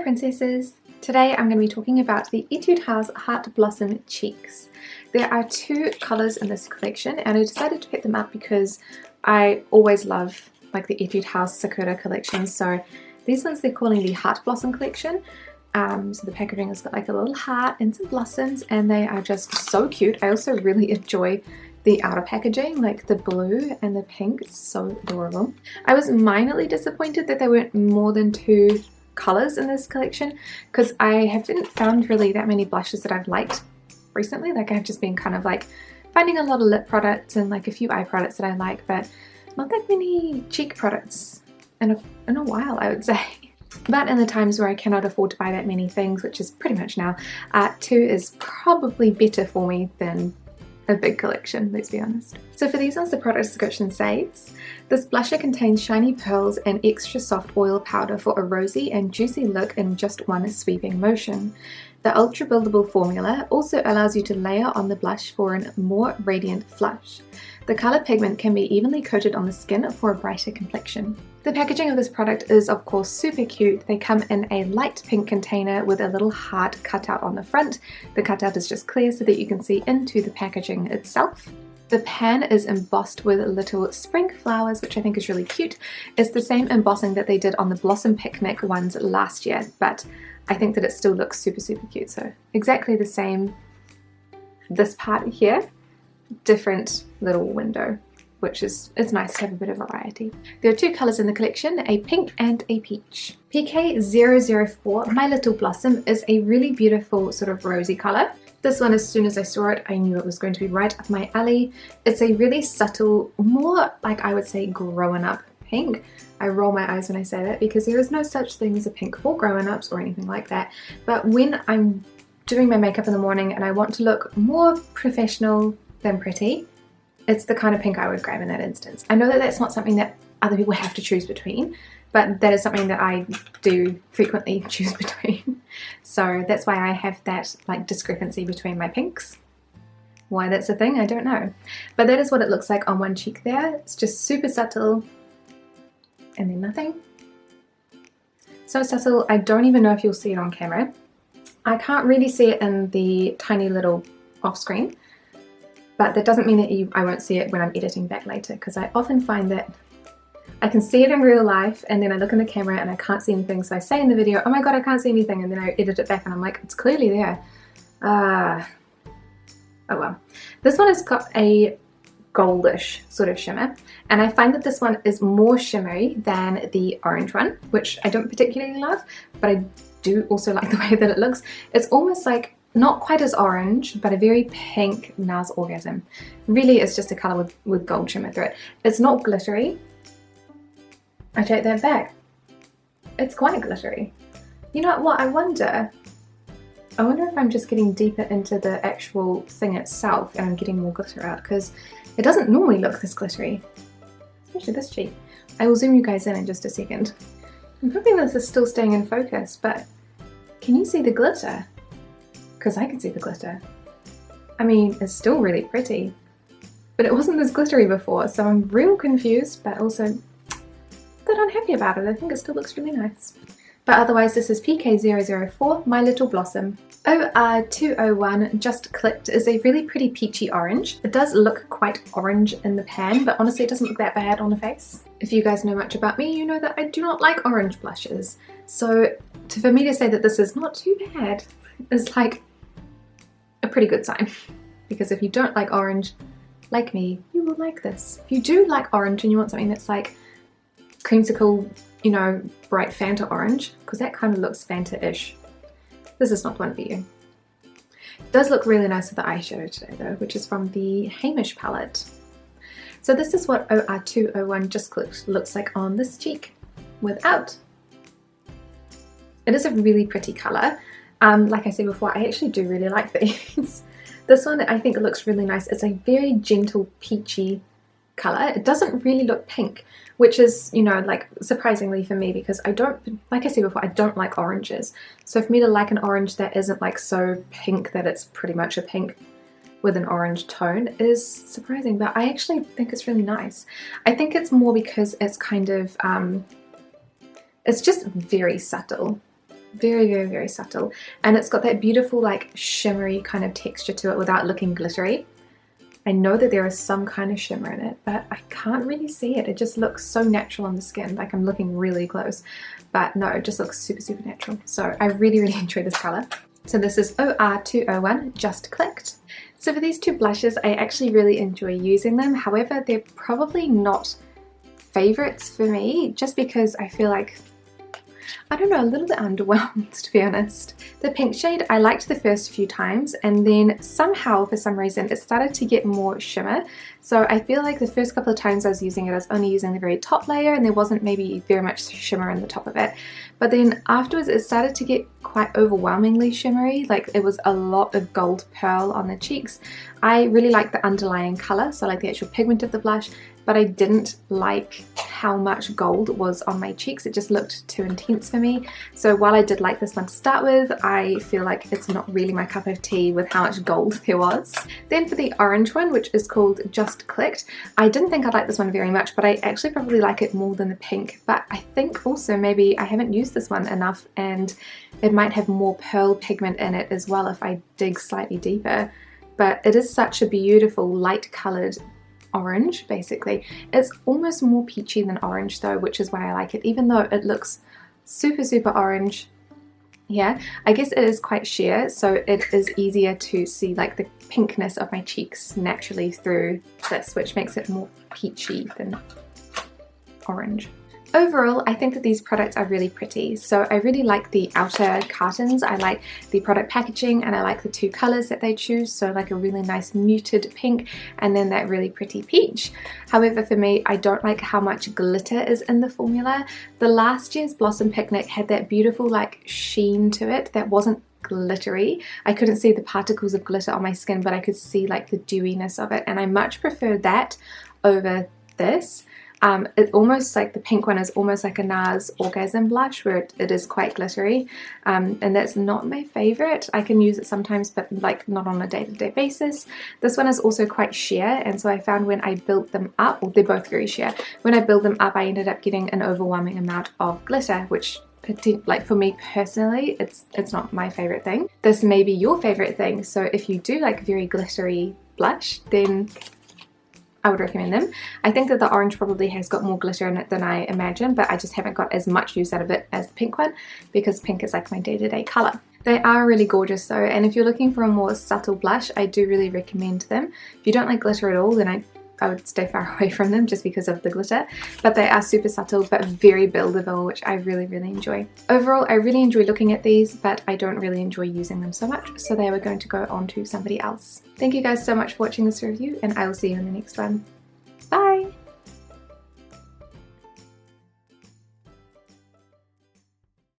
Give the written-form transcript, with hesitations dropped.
princesses! Today I'm going to be talking about the Etude House Heart Blossom Cheeks. There are two colours in this collection and I decided to pick them up because I always love the Etude House Sakura collection. So these ones they're calling the Heart Blossom collection. So the packaging has got like a little heart and some blossoms and they are just so cute. I also really enjoy the outer packaging, like the blue and the pink. It's so adorable. I was minorly disappointed that there weren't more than two colours in this collection because I haven't found really that many blushes that I've liked recently. Like I've just been kind of like finding a lot of lip products and like a few eye products that I like, but not that many cheek products in a while, I would say. But in the times where I cannot afford to buy that many things, which is pretty much now, two is probably better for me than a big collection, let's be honest. So for these ones, the product description says, this blusher contains shiny pearls and extra soft oil powder for a rosy and juicy look in just one sweeping motion. The ultra buildable formula also allows you to layer on the blush for a more radiant flush. The color pigment can be evenly coated on the skin for a brighter complexion. The packaging of this product is of course super cute. They come in a light pink container with a little heart cut out on the front. The cutout is just clear so that you can see into the packaging itself. The pan is embossed with little spring flowers, which I think is really cute. It's the same embossing that they did on the Blossom Picnic ones last year, but I think that it still looks super cute. So exactly the same, this part here, different little window, which is, it's nice to have a bit of variety. There are two colours in the collection, a pink and a peach. PK004 My Little Blossom is a really beautiful sort of rosy colour. This one, as soon as I saw it, I knew it was going to be right up my alley. It's a really subtle, more like I would say grown up pink. I roll my eyes when I say that because there is no such thing as a pink for grown-ups or anything like that. But when I'm doing my makeup in the morning and I want to look more professional than pretty, it's the kind of pink I would grab in that instance. I know that that's not something that other people have to choose between, but that is something that I do frequently choose between. So that's why I have that like discrepancy between my pinks. Why that's a thing, I don't know. But that is what it looks like on one cheek there. It's just super subtle and then nothing. So subtle, I don't even know if you'll see it on camera. I can't really see it in the tiny little off screen, but that doesn't mean that I won't see it when I'm editing back later, because I often find that I can see it in real life and then I look in the camera and I can't see anything, so I say in the video, oh my god I can't see anything, and then I edit it back and I'm like, it's clearly there. Oh well. This one has got a goldish sort of shimmer, and I find that this one is more shimmery than the orange one, which I don't particularly love, but I do also like the way that it looks. It's almost like not quite as orange, but a very pink NARS Orgasm. Really, it's just a colour with gold shimmer through it. It's not glittery. I take that back. It's quite glittery. You know what? I wonder if I'm just getting deeper into the actual thing itself and I'm getting more glitter out, because it doesn't normally look this glittery. Especially this cheek. I will zoom you guys in just a second. I'm hoping this is still staying in focus, but can you see the glitter? Because I can see the glitter. I mean, it's still really pretty, but it wasn't this glittery before, so I'm real confused, but also a bit unhappy about it. I think it still looks really nice. But otherwise, this is PK004 My Little Blossom. OR201 Just Clicked is a really pretty peachy orange. It does look quite orange in the pan, but honestly it doesn't look that bad on the face. If you guys know much about me, you know that I do not like orange blushes. So for me to say that this is not too bad is like a pretty good sign. Because if you don't like orange, like me, you will like this. If you do like orange and you want something that's like creamsicle, you know, bright Fanta orange, because that kind of looks Fanta-ish, this is not the one for you. It does look really nice with the eyeshadow today though, which is from the Hamish palette. So this is what OR201 Just Clicked looks like on this cheek without. It is a really pretty colour. Like I said before, I actually do really like these. This one I think it looks really nice. It's a very gentle peachy colour. It doesn't really look pink, which is, you know, like surprisingly for me, because I don't, like I said before, I don't like oranges. So for me to like an orange that isn't like so pink that it's pretty much a pink with an orange tone is surprising, but I actually think it's really nice. I think it's more because it's kind of, it's just very subtle. Very, very, very subtle. And it's got that beautiful like shimmery kind of texture to it without looking glittery. I know that there is some kind of shimmer in it, but I can't really see it. It just looks so natural on the skin, like I'm looking really close. But no, it just looks super, super natural. So I really, really enjoy this color. So this is OR201, Just Clicked. So for these two blushes, I actually really enjoy using them. However, they're probably not favorites for me, just because I feel like, I don't know, a little bit underwhelmed, to be honest. The pink shade I liked the first few times, and then somehow for some reason it started to get more shimmer. So I feel like the first couple of times I was using it, I was only using the very top layer and there wasn't maybe very much shimmer in the top of it. But then afterwards it started to get quite overwhelmingly shimmery, like it was a lot of gold pearl on the cheeks. I really like the underlying colour, so I like the actual pigment of the blush, but I didn't like how much gold was on my cheeks. It just looked too intense for me. So while I did like this one to start with, I feel like it's not really my cup of tea with how much gold there was. Then for the orange one, which is called Just Clicked, I didn't think I'd like this one very much, but I actually probably like it more than the pink. But I think also maybe I haven't used this one enough and it might have more pearl pigment in it as well if I dig slightly deeper. But it is such a beautiful light coloured orange, basically. It's almost more peachy than orange though, which is why I like it, even though it looks super, super orange. Yeah, I guess it is quite sheer, so it is easier to see like the pinkness of my cheeks naturally through this, which makes it more peachy than orange. Overall, I think that these products are really pretty. So I really like the outer cartons, I like the product packaging, and I like the two colors that they choose. So like a really nice muted pink and then that really pretty peach. However, for me, I don't like how much glitter is in the formula. The last year's Blossom Picnic had that beautiful like sheen to it that wasn't glittery. I couldn't see the particles of glitter on my skin, but I could see like the dewiness of it, and I much prefer that over this. It almost like the pink one is almost like a NARS Orgasm blush where it is quite glittery, and that's not my favorite. I can use it sometimes, but like not on a day-to-day basis. This one is also quite sheer, and so I found when I built them up, well, they're both very sheer. When I built them up, I ended up getting an overwhelming amount of glitter, which like for me personally, it's not my favorite thing. This may be your favorite thing, so if you do like very glittery blush, then I would recommend them. I think that the orange probably has got more glitter in it than I imagined, but I just haven't got as much use out of it as the pink one because pink is like my day-to-day colour. They are really gorgeous though, and if you're looking for a more subtle blush, I do really recommend them. If you don't like glitter at all, then I would stay far away from them just because of the glitter, but they are super subtle but very buildable, which I really, really enjoy. Overall, I really enjoy looking at these, but I don't really enjoy using them so much, so they were going to go on to somebody else. Thank you guys so much for watching this review, and I will see you in the next one.